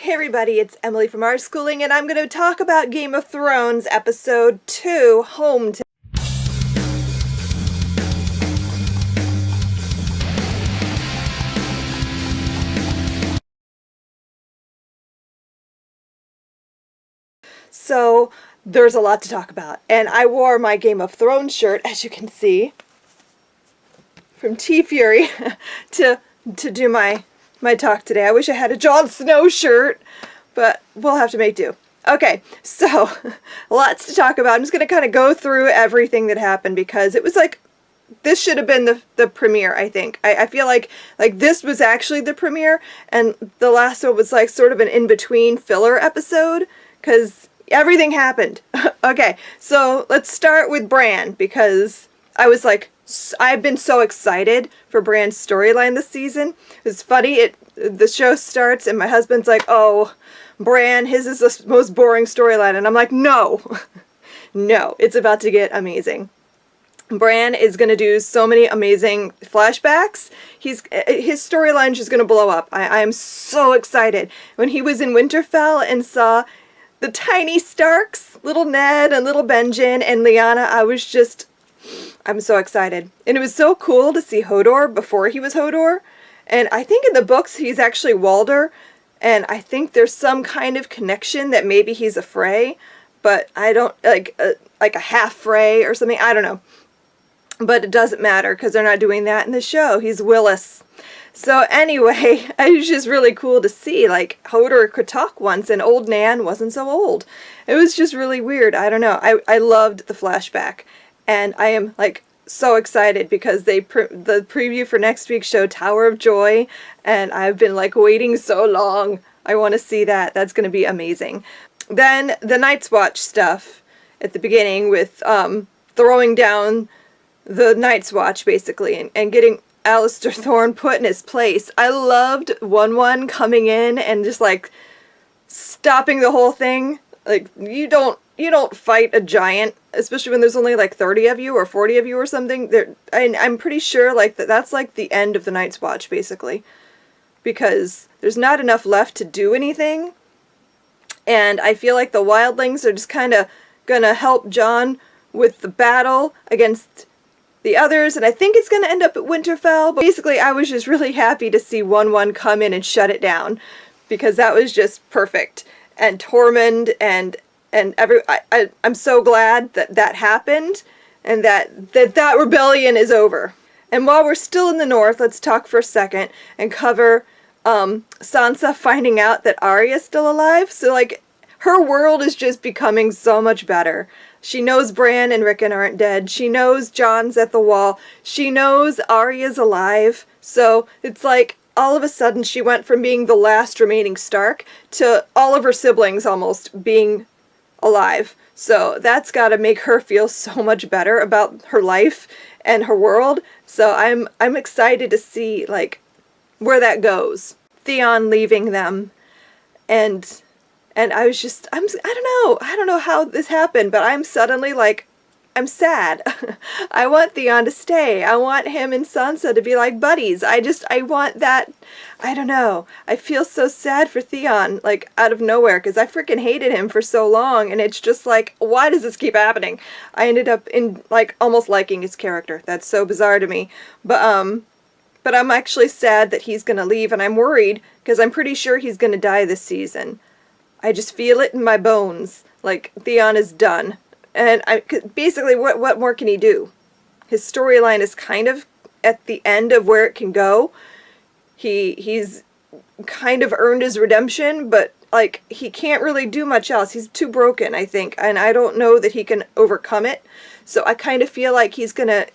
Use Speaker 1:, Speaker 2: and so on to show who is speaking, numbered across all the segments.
Speaker 1: Hey everybody, it's Emily from Art Schooling, and I'm going to talk about Game of Thrones Episode 2, Home to... So, there's a lot to talk about, and I wore my Game of Thrones shirt, as you can see, from T-Fury to do my talk today. I wish I had a Jon Snow shirt, but we'll have to make do. Okay, so lots to talk about. I'm just going to kind of go through everything that happened because it was like, this should have been the premiere, I think. I feel like this was actually the premiere, and the last one was like sort of an in-between filler episode because everything happened. Okay, so let's start with Bran because I've been so excited for Bran's storyline this season. It's funny, the show starts and my husband's like, oh, Bran, his is the most boring storyline. And I'm like, no, no, it's about to get amazing. Bran is going to do so many amazing flashbacks. His storyline is just going to blow up. I am so excited. When he was in Winterfell and saw the tiny Starks, little Ned and little Benjen and Lyanna, I'm so excited. And it was so cool to see Hodor before he was Hodor. And I think in the books he's actually Walder. And I think there's some kind of connection that maybe he's a Frey. But I don't, like a half Frey or something. I don't know. But it doesn't matter because they're not doing that in the show. He's Willis. So anyway, it was just really cool to see, like, Hodor could talk once and old Nan wasn't so old. It was just really weird. I don't know. I loved the flashback. And I am, like, so excited because the preview for next week showed Tower of Joy. And I've been, like, waiting so long. I want to see that. That's going to be amazing. Then the Night's Watch stuff at the beginning with throwing down the Night's Watch, basically, and getting Alistair Thorne put in his place. I loved 1-1 coming in and just, like, stopping the whole thing. Like, you don't fight a giant, especially when there's only, like, 30 of you or 40 of you or something. I'm pretty sure, like, that's, like, the end of the Night's Watch, basically. Because there's not enough left to do anything. And I feel like the wildlings are just kind of gonna help Jon with the battle against the others, and I think it's going to end up at Winterfell, but basically I was just really happy to see 1-1 come in and shut it down, because that was just perfect. And Tormund and I'm so glad that that happened, and that rebellion is over. And while we're still in the north, let's talk for a second and cover Sansa finding out that Arya's still alive. So, like, her world is just becoming so much better. She knows Bran and Rickon aren't dead. She knows Jon's at the wall. She knows Arya's alive. So it's like all of a sudden she went from being the last remaining Stark to all of her siblings almost being alive. So that's got to make her feel so much better about her life and her world. So I'm excited to see, like, where that goes. Theon leaving them, and I was just, I don't know how this happened, but I'm suddenly, like, I'm sad. I want Theon to stay. I want him and Sansa to be, like, buddies. I want that, I don't know. I feel so sad for Theon, like, out of nowhere, because I freaking hated him for so long, and it's just like, why does this keep happening? I ended up almost liking his character. That's so bizarre to me. But I'm actually sad that he's gonna leave, and I'm worried, because I'm pretty sure he's gonna die this season. I just feel it in my bones. Like, Theon is done. And basically, what more can he do? His storyline is kind of at the end of where it can go. He's kind of earned his redemption, but, like, he can't really do much else. He's too broken, I think. And I don't know that he can overcome it. So I kind of feel like he's gonna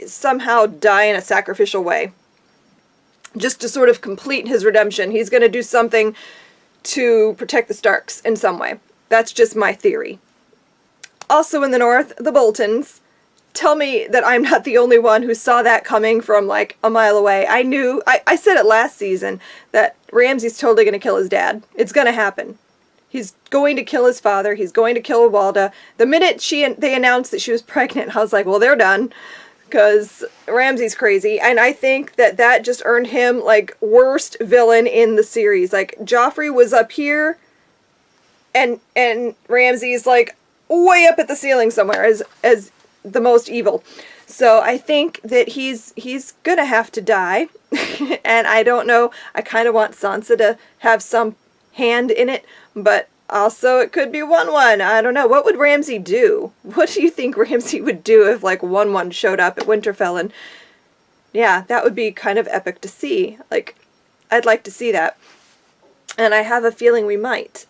Speaker 1: somehow die in a sacrificial way. Just to sort of complete his redemption. He's gonna do something to protect the Starks in some way. That's just my theory. Also in the north, the Boltons. Tell me that I'm not the only one who saw that coming from, like, a mile away. I knew, I said it last season, that Ramsay's totally going to kill his dad. It's going to happen. He's going to kill his father. He's going to kill Walda. The minute they announced that she was pregnant, I was like, well, they're done. because Ramsay's crazy, and I think that that just earned him, like, worst villain in the series. Like, Joffrey was up here, and Ramsay's, like, way up at the ceiling somewhere as the most evil. So I think that he's gonna have to die, and I don't know, I kind of want Sansa to have some hand in it, but also it could be 1-1. I don't know. What would Ramsay do? What do you think Ramsay would do if, like, 1-1 showed up at Winterfell? And yeah, that would be kind of epic to see. Like, I'd like to see that. And I have a feeling we might.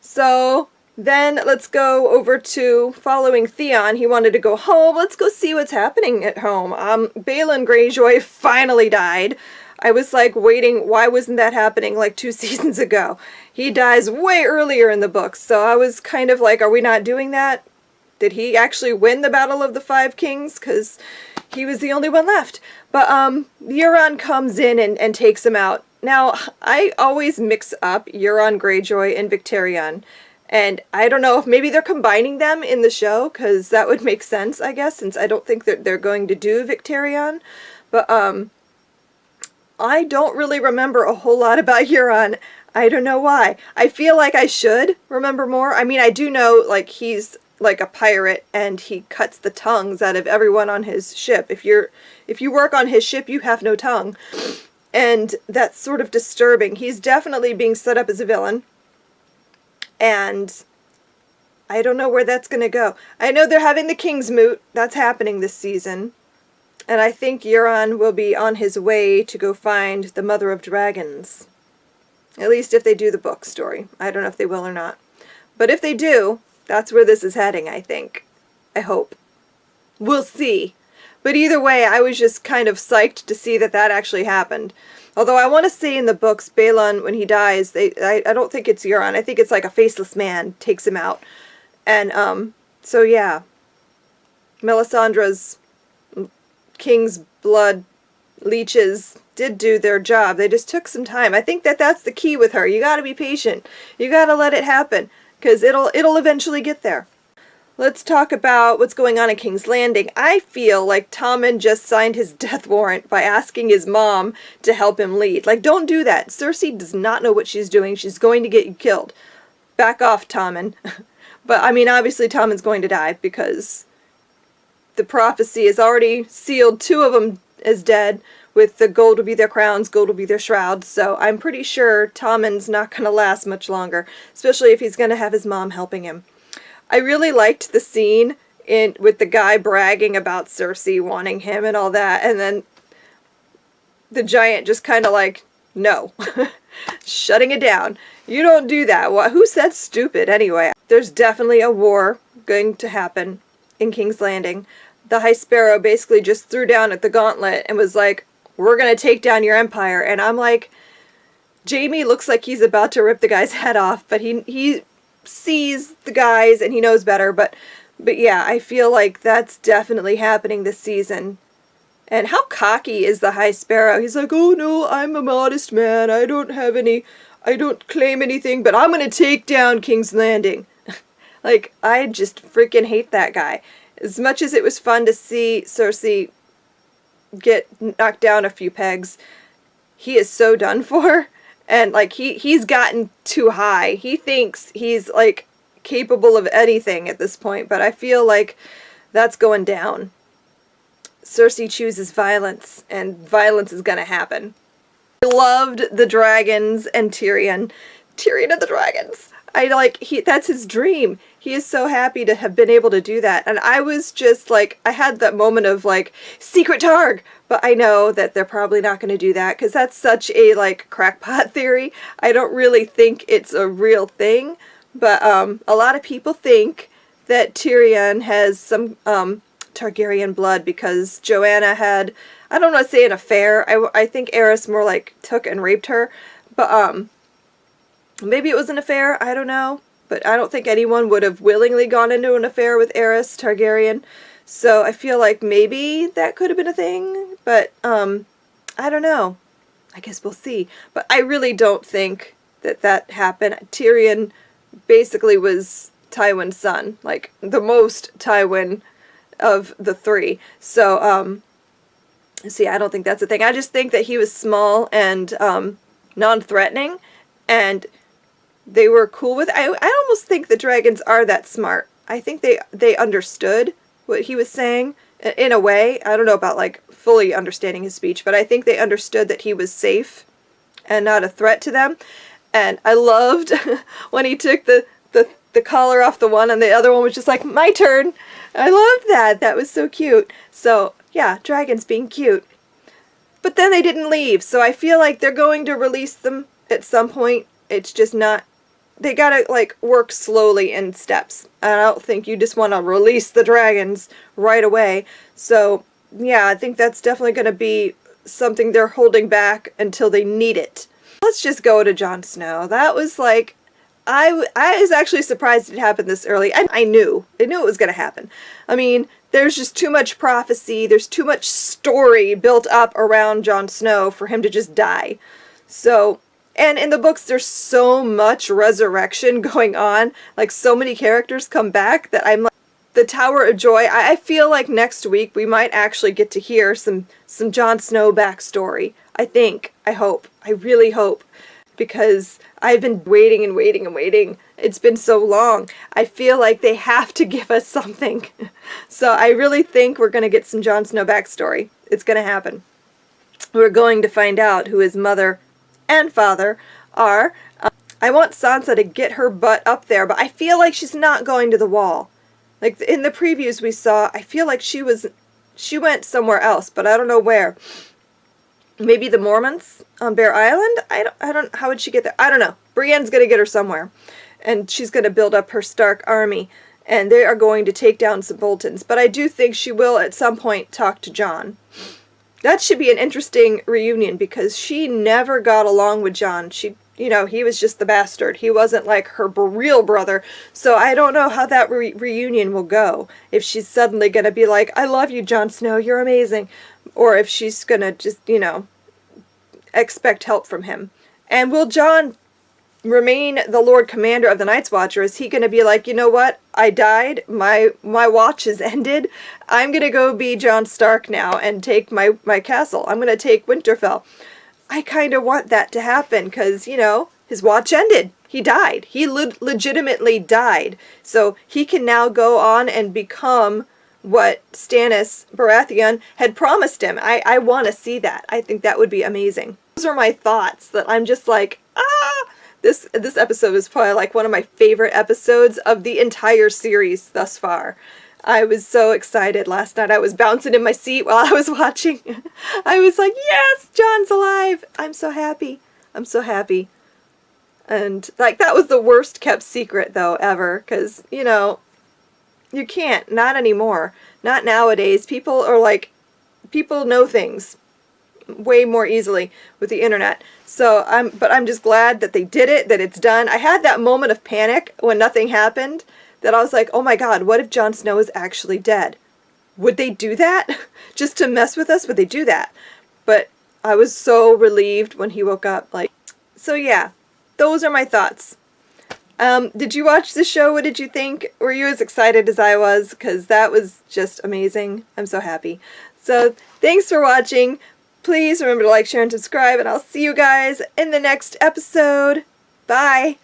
Speaker 1: So then let's go over to following Theon. He wanted to go home. Let's go see what's happening at home. Balon Greyjoy finally died. I was like waiting, why wasn't that happening like 2 seasons ago? He dies way earlier in the books, so I was kind of like, are we not doing that? Did he actually win the Battle of the Five Kings? Because he was the only one left. But Euron comes in and takes him out. Now, I always mix up Euron Greyjoy and Victarion. And I don't know if maybe they're combining them in the show, because that would make sense, I guess, since I don't think that they're going to do Victarion. But I don't really remember a whole lot about Euron. I don't know why. I feel like I should remember more. I mean, I do know, like, he's like a pirate and he cuts the tongues out of everyone on his ship. If you work on his ship, you have no tongue. And that's sort of disturbing. He's definitely being set up as a villain. And I don't know where that's going to go. I know they're having the King's Moot. That's happening this season. And I think Euron will be on his way to go find the Mother of Dragons. At least if they do the book story. I don't know if they will or not. But if they do, that's where this is heading, I think. I hope. We'll see. But either way, I was just kind of psyched to see that that actually happened. Although I want to say in the books, Balon, when he dies, I don't think it's Euron. I think it's like a faceless man takes him out. And, so yeah. Melisandre's King's blood leeches did do their job. They just took some time. I think that that's the key with her. You gotta be patient. You gotta let it happen, because it'll eventually get there. Let's talk about what's going on in King's Landing. I feel like Tommen just signed his death warrant by asking his mom to help him lead. Like, don't do that. Cersei does not know what she's doing. She's going to get you killed. Back off, Tommen. But, I mean, obviously Tommen's going to die because the prophecy is already sealed. 2 of them is dead, with the gold will be their crowns, gold will be their shrouds. So I'm pretty sure Tommen's not going to last much longer, especially if he's going to have his mom helping him. I really liked the scene with the guy bragging about Cersei wanting him and all that, and then the giant just kind of like, no, shutting it down. You don't do that. Who's that stupid anyway? There's definitely a war going to happen in King's Landing. The High Sparrow basically just threw down at the gauntlet and was like, we're going to take down your empire. And I'm like, Jaime looks like he's about to rip the guy's head off, but he sees the guys and he knows better. But yeah, I feel like that's definitely happening this season. And how cocky is the High Sparrow? He's like, oh no, I'm a modest man. I don't claim anything, but I'm going to take down King's Landing. Like, I just freaking hate that guy. As much as it was fun to see Cersei get knocked down a few pegs, he is so done for. And, like, he's gotten too high. He thinks he's, like, capable of anything at this point, but I feel like that's going down. Cersei chooses violence, and violence is gonna happen. I loved the dragons and Tyrion. Tyrion and the dragons! That's his dream. He is so happy to have been able to do that. And I was just like, I had that moment of like, secret Targ! But I know that they're probably not going to do that because that's such a like crackpot theory. I don't really think it's a real thing. But a lot of people think that Tyrion has some Targaryen blood because Joanna had, I don't want to say an affair. I think Arya'S more like took and raped her. But maybe it was an affair, I don't know. But I don't think anyone would have willingly gone into an affair with Arya'S Targaryen. So I feel like maybe that could have been a thing. But, I don't know. I guess we'll see. But I really don't think that happened. Tyrion basically was Tywin's son. Like, the most Tywin of the three. So, see, I don't think that's a thing. I just think that he was small and non-threatening, and they were cool with it. I almost think the dragons are that smart. I think they understood what he was saying in a way. I don't know about like fully understanding his speech, but I think they understood that he was safe and not a threat to them. And I loved when he took the collar off the one and the other one was just like, my turn. I loved that. That was so cute. So yeah, dragons being cute. But then they didn't leave, so I feel like they're going to release them at some point. It's just not, they gotta like work slowly in steps. I don't think you just want to release the dragons right away. So yeah, I think that's definitely going to be something they're holding back until they need it. Let's just go to Jon Snow. That was like, I was actually surprised it happened this early. I knew it was going to happen. I mean, there's just too much prophecy, there's too much story built up around Jon Snow for him to just die. So, and in the books there's so much resurrection going on, like so many characters come back that I'm like, the Tower of Joy, I feel like next week we might actually get to hear some Jon Snow backstory. I hope, I really hope. Because I've been waiting and waiting and waiting. It's been so long. I feel like they have to give us something. So I really think we're going to get some Jon Snow backstory. It's going to happen. We're going to find out who his mother and father are. I want Sansa to get her butt up there, but I feel like she's not going to the wall. Like in the previews we saw, I feel like she went somewhere else, but I don't know where. Maybe the Mormonts on Bear Island? I don't, how would she get there? I don't know. Brienne's going to get her somewhere. And she's going to build up her Stark army. And they are going to take down some Boltons. But I do think she will at some point talk to Jon. That should be an interesting reunion because she never got along with Jon. He was just the bastard. He wasn't like her real brother. So I don't know how that reunion will go. If she's suddenly going to be like, I love you, Jon Snow, you're amazing. Or if she's going to just, expect help from him. And will Jon remain the Lord Commander of the Night's Watch, or is he going to be like, you know what, I died, my watch is ended, I'm going to go be Jon Stark now and take my castle, I'm going to take Winterfell. I kind of want that to happen because, his watch ended. He died. He legitimately died. So he can now go on and become what Stannis Baratheon had promised him. I want to see that. I think that would be amazing. Those are my thoughts that I'm just like, This episode was probably like one of my favorite episodes of the entire series thus far. I was so excited last night. I was bouncing in my seat while I was watching. I was like, yes, Jon's alive. I'm so happy. I'm so happy. And like that was the worst kept secret though ever because, you can't. Not anymore. Not nowadays. People know things way more easily with the internet. So I'm just glad that they did it, that it's done. I had that moment of panic when nothing happened that I was like, oh my god, what if Jon Snow is actually dead? Would they do that? Just to mess with us? Would they do that? But I was so relieved when he woke up. So yeah, those are my thoughts. Did you watch the show? What did you think? Were you as excited as I was? Because that was just amazing. I'm so happy. So thanks for watching. Please remember to like, share, and subscribe, and I'll see you guys in the next episode. Bye!